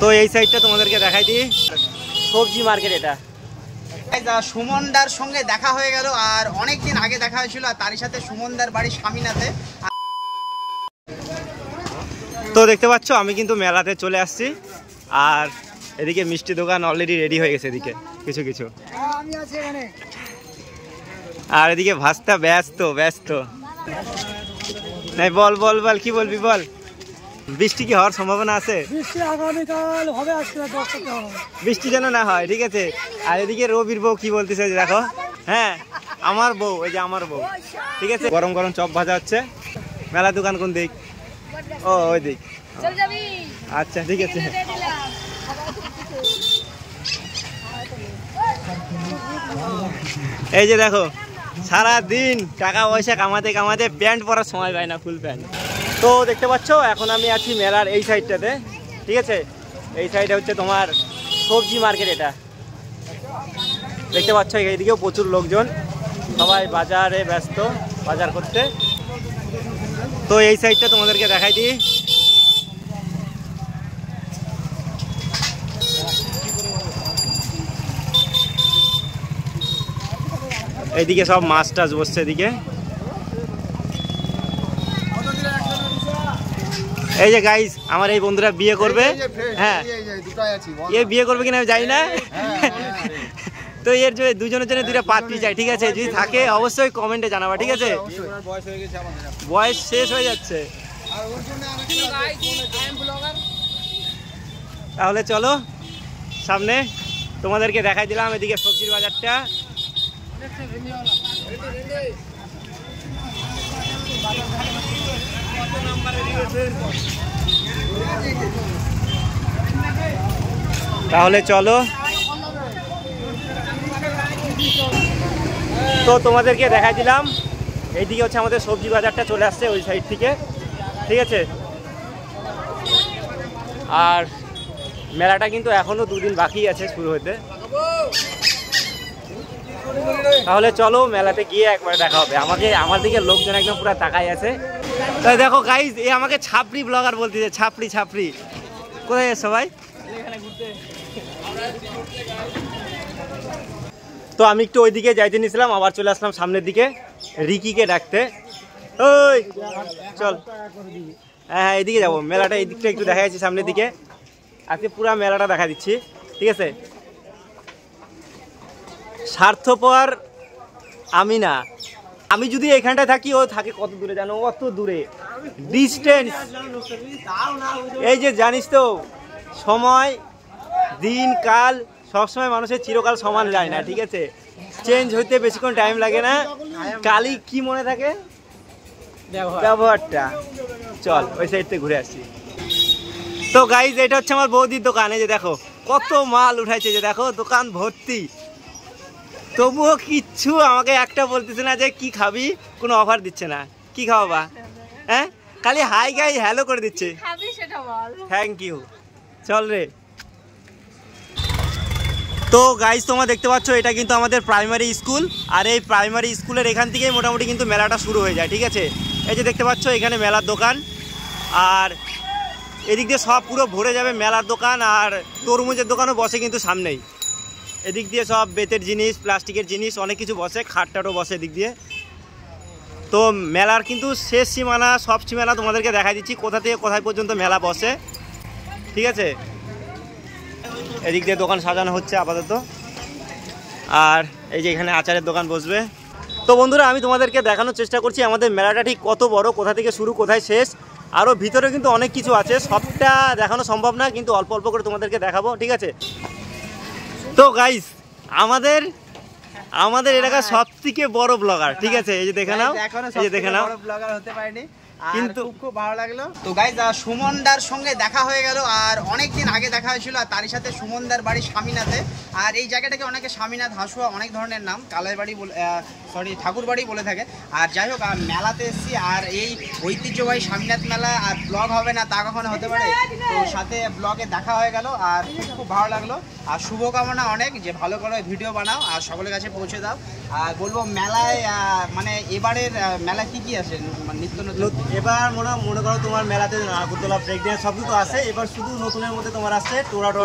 তো এই সাইডটা তোমাদেরকে দেখাই দিই, সবজি মার্কেট। এটা সুমনদার সঙ্গে দেখা হয়ে গেল, আর অনেকদিন আগে দেখা হয়েছিল, আর তারই সাথে সুমনদার বাড়ি স্বামীনাথে। তো দেখতে পাচ্ছ আমি কিন্তু মেলাতে চলে আসছি, আর এদিকে মিষ্টি দোকান অলরেডি রেডি হয়ে গেছে এদিকে কিছু কিছু, আর এদিকে ভাস্তা ব্যস্ত ব্যস্ত। বল বল বল কি বলবি বল। বৃষ্টি কি হওয়ার সম্ভাবনা আছে? বৃষ্টি যেন না হয়, ঠিক আছে। আর এদিকে রবির বউ কি বলতেছে দেখো, হ্যাঁ আমার বউ, এই যে আমার বউ, ঠিক আছে। গরম গরম চপ ভাজা হচ্ছে। মেলা দোকান কোন দিক? ও ওই দিক, আচ্ছা ঠিক আছে। এই যে দেখো সারা দিন টাকা পয়সা কামাতে কামাতে প্যান্ট পরার সময় পায় না, ফুল প্যান্ট। তো দেখতে পাচ্ছ এখন আমি আছি মেলার এই সাইডটাতে, ঠিক আছে। এই সাইডে হচ্ছে তোমার সবজি মার্কেট। এটা দেখতে পাচ্ছ এইদিকেও প্রচুর লোকজন, সবাই বাজারে ব্যস্ত বাজার করতে। তো এই সাইডটা তোমাদেরকে দেখাই দিই। এইদিকে সব মাছ টাছ বসছে এদিকে। এই যে গাইস আমার এই বন্ধুরা বিয়ে করবে, হ্যাঁ এ বিয়ে করবে কিনা আমি জানি না। তো এর দুজনের জন্য দুইটা পাত্রী চাই, ঠিক আছে। যদি থাকে অবশ্যই কমেন্টে জানাবা, ঠিক আছে। বয়স শেষ হয়ে যাচ্ছে, তাহলে চলো সামনে তোমাদেরকে দেখাই দিলাম এদিকে সবজির বাজারটা। তাহলে চলো, তো তোমাদেরকে দেখাই দিলাম এইদিকে হচ্ছে আমাদের সবজি বাজারটা চলে আসছে ওই সাইড থেকে, ঠিক আছে। আর মেলাটা কিন্তু এখনো দুদিন বাকি আছে শুরু হতে। তাহলে চলো মেলাতে গিয়ে একবার দেখা হবে। আমার দিকে লোকজন একদম পুরো তাকাই আছে। তাই দেখো গাইজ, এ আমাকে ছাপড়ি ব্লগার বলতেছে, ছাপড়ি ছাপড়ি। কোথায় এসছো ভাই? তো আমি একটু ওইদিকে যাইতে নিয়েছিলাম, আবার চলে আসলাম সামনের দিকে রিকিকে ডাকতে। ওই চল, হ্যাঁ এদিকে যাবো। মেলাটা এই দিকটা একটু দেখা যাচ্ছে সামনের দিকে, আজকে পুরো মেলাটা দেখা দিচ্ছি, ঠিক আছে। স্বার্থপর আমি না, আমি যদি এখানটায় থাকি, ও থাকে কত দূরে জানো, কত দূরে ডিস্টেন্স। এই যে জানিস তো সময় দিন কাল সবসময় মানুষের চিরকাল সমান যায় না, ঠিক আছে। চেঞ্জ হইতে বেশিক্ষণ টাইম লাগে না, কালই কি মনে থাকে ব্যবহারটা। চল ওই সাইড থেকে ঘুরে আসি। তো গাইজ এটা হচ্ছে আমার বৌদির দোকান। এই যে দেখো কত মাল উঠাইছে, যে দেখো দোকান ভর্তি, তবুও কিচ্ছু আমাকে একটা বলতেছে না যে কি খাবি, কোনো অফার দিচ্ছে না। কি খাওয়াবা? হ্যাঁ খালি হাই গাই হ্যালো করে দিচ্ছে, থ্যাংক ইউ। চল রে। তো গাইজ তোমরা দেখতে পাচ্ছ এটা কিন্তু আমাদের প্রাইমারি স্কুল, আর এই প্রাইমারি স্কুলের এখান থেকেই মোটামুটি কিন্তু মেলাটা শুরু হয়ে যায়, ঠিক আছে। এই যে দেখতে পাচ্ছ এখানে মেলার দোকান, আর এদিক দিয়ে সব পুরো ভরে যাবে মেলার দোকান, আর তরমুজের দোকানও বসে কিন্তু সামনেই। এদিক দিয়ে সব বেতের জিনিস, প্লাস্টিকের জিনিস অনেক কিছু বসে, খাটটাটও বসে এদিক দিয়ে। তো মেলার কিন্তু শেষ সীমানা, সব সীমানা তোমাদেরকে দেখাই দিচ্ছি কোথা থেকে কোথায় পর্যন্ত মেলা বসে, ঠিক আছে। এদিক দিয়ে দোকান সাজানো হচ্ছে আপাতত, আর এই যে এখানে আচারের দোকান বসবে। তো বন্ধুরা আমি তোমাদেরকে দেখানোর চেষ্টা করছি আমাদের মেলাটা ঠিক কত বড়, কোথা থেকে শুরু কোথায় শেষ। আরও ভিতরে কিন্তু অনেক কিছু আছে, সবটা দেখানো সম্ভব না, কিন্তু অল্প অল্প করে তোমাদেরকে দেখাবো, ঠিক আছে। তো গাইস আমাদের এলাকার সব থেকে বড় ব্লগার, ঠিক আছে। এই যে দেখে নাও, এই যে দেখে নাও, ব্লগার হতে পারিনি কিন্তু খুব ভালো লাগলো। তো গাইস সুমনদার সঙ্গে দেখা হয়ে গেল, আর অনেকদিন আগে দেখা হয়েছিল, আর তারই সাথে সুমনদার বাড়ি স্বামীনাথে। আর এই জায়গাটাকে অনেকে স্বামীনাথ, হাসুয়া অনেক ধরনের নাম, কালের বাড়ি ঠাকুর বাড়ি বলে থাকে। আর যাই হোক মেলাতে এসেছি, আর এই ঐতিহ্যবাহী স্বামীনাথ মেলা, আর ব্লগ হবে না তা কখনো হতে পারে। তো সাথে ব্লগে দেখা হয়ে গেল, আর খুব ভালো লাগলো। আর শুভকামনা অনেক, যে ভালো করে ভিডিও বানাও আর সকলের কাছে পৌঁছে দাও। আর বলবো মেলায় মানে এবারের মেলায় কি আছে মানে নিত্য নতুন? এবার মনে করো তোমার মেলাতে নাগরদোলা, ব্রেক ড্যান্স সব কিছু আছে। এবার শুধু নতুনের মধ্যে তোমার আসছে টোরাটা,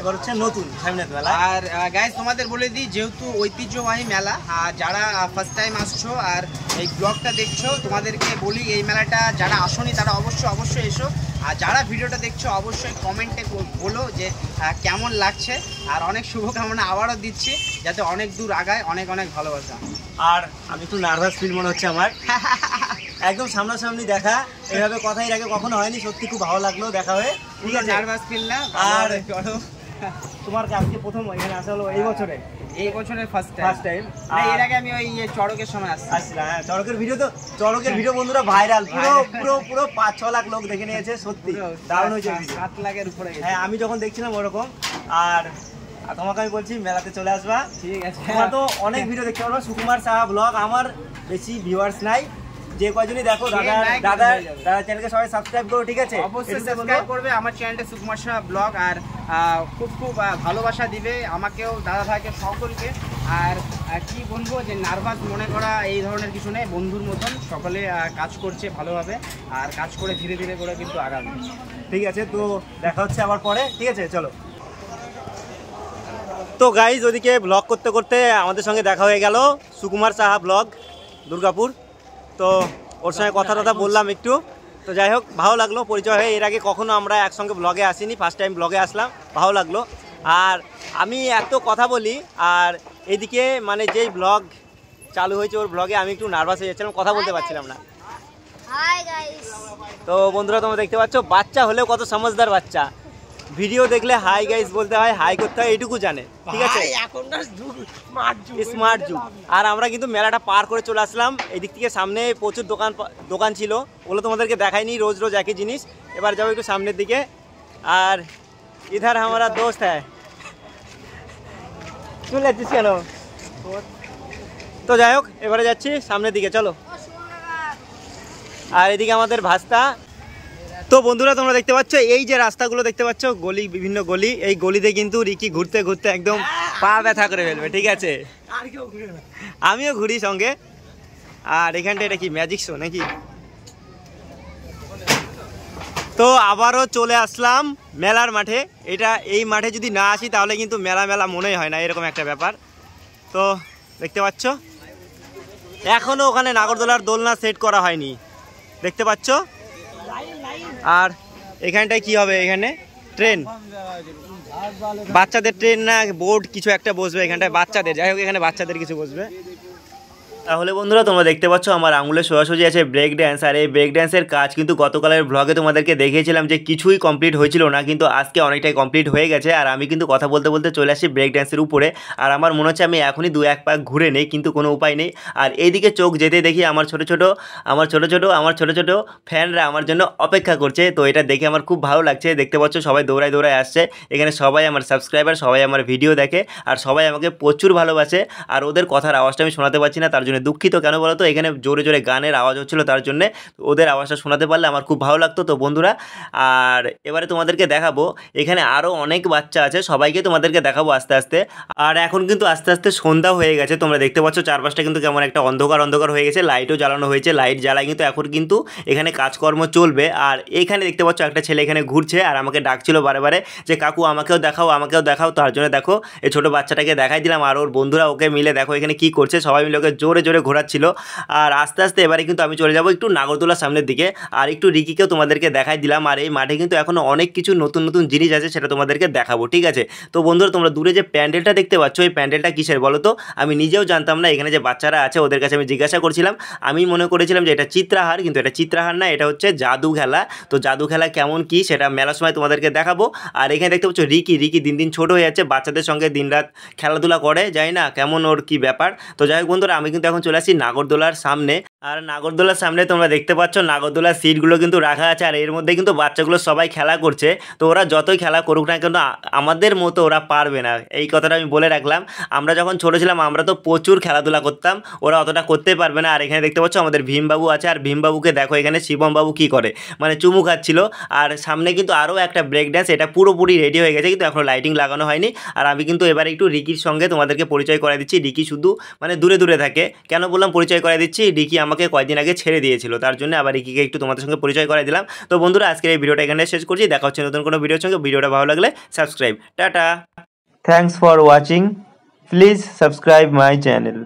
এবার হচ্ছে নতুন সামনের মেলা। আর গাইস তোমাদের বলে দিই, যেহেতু ঐতিহ্যবাহী মেলা, আর যারা ফার্স্ট টাইম আসছো আর এই ব্লগটা দেখছো, তোমাদেরকে বলি এই মেলাটা যারা আসোনি তারা অবশ্যই এসো। আর যারা ভিডিওটা দেখছো অবশ্যই কমেন্টে বলো যে কেমন লাগছে। আর অনেক শুভকামনা আবারও দিচ্ছি, যাতে অনেক দূর আগায়। অনেক অনেক ভালোবাসা। আর আমি একটু নার্ভাস ফিল মনে হচ্ছে আমার। একদম সামনাসামনি দেখা, এভাবে কথাই আগে কখনো হয়নি। সত্যি খুব ভালো লাগলো দেখা হয়ে। ঠিক আছে, নার্ভাস ফিল না। আর তোমার আজকে প্রথম এখানে আসা হলো এই বছরের ফার্স্ট টাইম। এর আগে আমি ওই চড়কের সময় আসছিলাম। হ্যাঁ, চড়কের ভিডিও বন্ধুরা ভাইরাল, পুরো 5-6 লাখ লোক দেখে নিয়েছে। সত্যি দারুণ হয়েছে, 7 লাখের উপরে। হ্যাঁ, আমি যখন দেখছিলাম ওরকম। আর তোমাকে আমি বলছি মেলাতে চলে আসবা। ঠিক আছে, তোমার তো অনেক ভিডিও দেখতে পারবো, সুকুমার সাহা ব্লগ। আমার বেশি ভিউয়ার্স নাই, যে কয়জনই দেখো দাদা চ্যানেলকে সবাই সাবস্ক্রাইব করো। ঠিক আছে, অবশ্যই সাবস্ক্রাইব করবে আমার চ্যানেলটা সুকুমার সাহা ব্লগ। আর খুব ভালোবাসা দিবে আমাকেও, দাদা ভাইকে, সকলকে। আর কি বলবো, যে নার্ভাস মনে করা এই ধরনের কিছু নেই। বন্ধুর মতন সকলে কাজ করছে ভালোভাবে, আর কাজ করে ধীরে ধীরে করে কিন্তু আগাবে। ঠিক আছে, তো দেখা হচ্ছে আবার পরে। ঠিক আছে, চলো। তো গাইজ, ওদিকে ব্লগ করতে করতে আমাদের সঙ্গে দেখা হয়ে গেল সুকুমার সাহা ব্লগ দুর্গাপুর। তো ওর সঙ্গে কথা বললাম একটু। তো যাই হোক, ভালো লাগলো পরিচয় হয়ে। এর আগে কখনো আমরা একসঙ্গে ব্লগে আসিনি, ফার্স্ট টাইম ব্লগে আসলাম, ভালো লাগলো। আর আমি এত কথা বলি, আর এদিকে মানে যেই ব্লগ চালু হয়েছে ওর ব্লগে আমি একটু নার্ভাস হয়ে যাচ্ছিলাম, কথা বলতে পারছিলাম না। তো বন্ধুরা, তোমরা দেখতে পাচ্ছ, বাচ্চা হলেও কত সমঝদার বাচ্চা। ভিডিও দেখলে হাই গাইস বলতে হয়, হাই করতে হয়, এইটুকু জানে। ঠিক আছে, স্মার্ট যুগ। আর আমরা কিন্তু মেলাটা পার করে চলে আসলাম। এদিক থেকে সামনে প্রচুর দোকান ছিল, ওগুলো তোমাদেরকে দেখাইনি, রোজ একই জিনিস। এবার যাবো একটু সামনের দিকে। আর ইধার হামারা দোস্ত হ্যাঁ, চলে যাচ্ছিস কেন? তো যাই হোক, এবারে যাচ্ছি সামনের দিকে, চলো। আর এদিকে আমাদের ভাস্তা। তো বন্ধুরা, তোমরা দেখতে পাচ্ছ এই যে রাস্তাগুলো দেখতে পাচ্ছ, গলি, বিভিন্ন গলি। এই গলিতে কিন্তু রিকি ঘুরতে ঘুরতে একদম পা ব্যথা করে ফেলবে। ঠিক আছে, আমিও ঘুরি সঙ্গে। আর এখানটা এটা কি ম্যাজিক শো নাকি? তো আবারও চলে আসলাম মেলার মাঠে। এই মাঠে যদি না আসি তাহলে কিন্তু মেলা মনেই হয় না, এরকম একটা ব্যাপার। তো দেখতে পাচ্ছ, এখনও ওখানে নাগরদোলার দোলনা সেট করা হয়নি, দেখতে পাচ্ছ। আর এখানটায় কি হবে? এখানে ট্রেন, বাচ্চাদের ট্রেন না বোর্ড কিছু একটা বসবে এখানটায় বাচ্চাদের। যাই হোক, এখানে বাচ্চাদের কিছু বসবে। তাহলে বন্ধুরা, তোমরা দেখতে পাচ্ছ আমার আঙুলে সোজাসুজি আছে ব্রেক ড্যান্স। আর এই ব্রেক ড্যান্সের কাজ কিন্তু গতকালের ব্লগে তোমাদেরকে দেখিয়েছিলাম যে কিছুই কমপ্লিট হয়েছিল না, কিন্তু আজকে অনেকটাই কমপ্লিট হয়ে গেছে। আর আমি কিন্তু কথা বলতে বলতে চলে আসি ব্রেক ড্যান্সের উপরে। আর আমার মনে হচ্ছে আমি এখনই 2-1 পাক ঘুরে নেই, কিন্তু কোনো উপায় নেই। আর এইদিকে চোখ যেতে দেখি আমার ছোটো ছোটো ফ্যানরা আমার জন্য অপেক্ষা করছে। তো এটা দেখে আমার খুব ভালো লাগছে। দেখতে পাচ্ছ সবাই দৌড়ায় আসছে। এখানে সবাই আমার সাবস্ক্রাইবার, সবাই আমার ভিডিও দেখে, আর সবাই আমাকে প্রচুর ভালোবাসে। আর ওদের কথার আওয়াজটা আমি শোনাতে পারছি না, তার জন্য দুঃখিত। কেন বলো তো, এখানে জোরে গানের আওয়াজ হচ্ছিল, তার জন্য ওদের আওয়াজটা শোনাতে পারলে আমার খুব ভালো লাগতো। তো বন্ধুরা, আর এবারে তোমাদেরকে দেখাবো, এখানে আরও অনেক বাচ্চা আছে, সবাইকে তোমাদেরকে দেখাবো আস্তে আস্তে। আর এখন কিন্তু আস্তে আস্তে সন্ধ্যা হয়ে গেছে। তোমরা দেখতে পাচ্ছ চারপাশটা কিন্তু কেমন একটা অন্ধকার হয়ে গেছে। লাইটও জ্বালানো হয়েছে, লাইট জ্বালায় কিন্তু এখন কিন্তু এখানে কাজকর্ম চলবে। আর এখানে দেখতে পাচ্ছ একটা ছেলে এখানে ঘুরছে, আর আমাকে ডাকছিল বারে যে কাকু আমাকেও দেখাও। তার জন্য দেখো এই ছোটো বাচ্চাটাকে দেখাই দিলাম। আর ওর বন্ধুরা ওকে মিলে দেখো এখানে কি করছে, সবাই মিলে ওকে জোরে ঘোরাচ্ছিল। আর আস্তে আস্তে এবারে কিন্তু আমি চলে যাব একটু নাগরদোলার সামনের দিকে, আর একটু রিকিকেও তোমাদেরকে দেখাই দিলাম। আর এই মাঠে কিন্তু এখনও অনেক কিছু নতুন জিনিস আছে, সেটা তোমাদেরকে দেখাবো। ঠিক আছে, তো বন্ধুরা, তোমরা দূরে যে প্যান্ডেলটা দেখতে পাচ্ছ, এই প্যান্ডেলটা কিসের বলো তো? আমি নিজেও জানতাম না। এখানে যে বাচ্চারা আছে ওদের কাছে আমি জিজ্ঞাসা করছিলাম, আমি মনে করেছিলাম যে এটা চিত্রাহার, কিন্তু এটা চিত্রাহার না, এটা হচ্ছে জাদু খেলা। তো জাদু খেলা কেমন কি সেটা মেলার সময় তোমাদেরকে দেখাবো। আর এখানে দেখতে পাচ্ছ রিকি দিন ছোট হয়ে যাচ্ছে, বাচ্চাদের সঙ্গে দিনরাত খেলাধুলা করে, যাই না কেমন ওর কি ব্যাপার। তো যাই হোক বন্ধুরা, আমি কিন্তু এখন চলে আসি নাগরদোলার সামনে। আর নাগরদোলার সামনে তোমরা দেখতে পাচ্ছ নাগরদোলার সিটগুলো কিন্তু রাখা আছে, আর এর মধ্যে কিন্তু বাচ্চাগুলো সবাই খেলা করছে। তো ওরা যতই খেলা করুক না কিন্তু আমাদের মতো ওরা পারবে না, এই কথাটা আমি বলে রাখলাম। আমরা যখন ছোটো ছিলাম আমরা তো প্রচুর খেলাধুলা করতাম, ওরা অতটা করতে পারবে না। আর এখানে দেখতে পাচ্ছ আমাদের ভীমবাবু আছে, আর ভীমবাবুকে দেখো এখানে শিবমবাবু কী করে, মানে চুমু খাচ্ছিল। আর সামনে কিন্তু আরও একটা ব্রেক ড্যান্স, এটা পুরোপুরি রেডি হয়ে গেছে কিন্তু এখনও লাইটিং লাগানো হয়নি। আর আমি কিন্তু এবার একটু রিকির সঙ্গে তোমাদেরকে পরিচয় করে দিচ্ছি। রিকি শুধু মানে দূরে দূরে থাকে, কেন বললাম পরিচয় করে দিচ্ছি, রিকি আমাকে কয়েকদিন আগে ছেড়ে দিয়েছিল, তার জন্য আবার রিকিকে একটু তোমাদের সঙ্গে পরিচয় করে দিলাম। তো বন্ধুরা আজকের এই ভিডিওটা এখানে শেষ করছি, দেখা হচ্ছে নতুন কোনো ভিডিওর সঙ্গে। ভিডিওটা ভালো লাগলে subscribe, tata, thanks for watching, please subscribe my channel.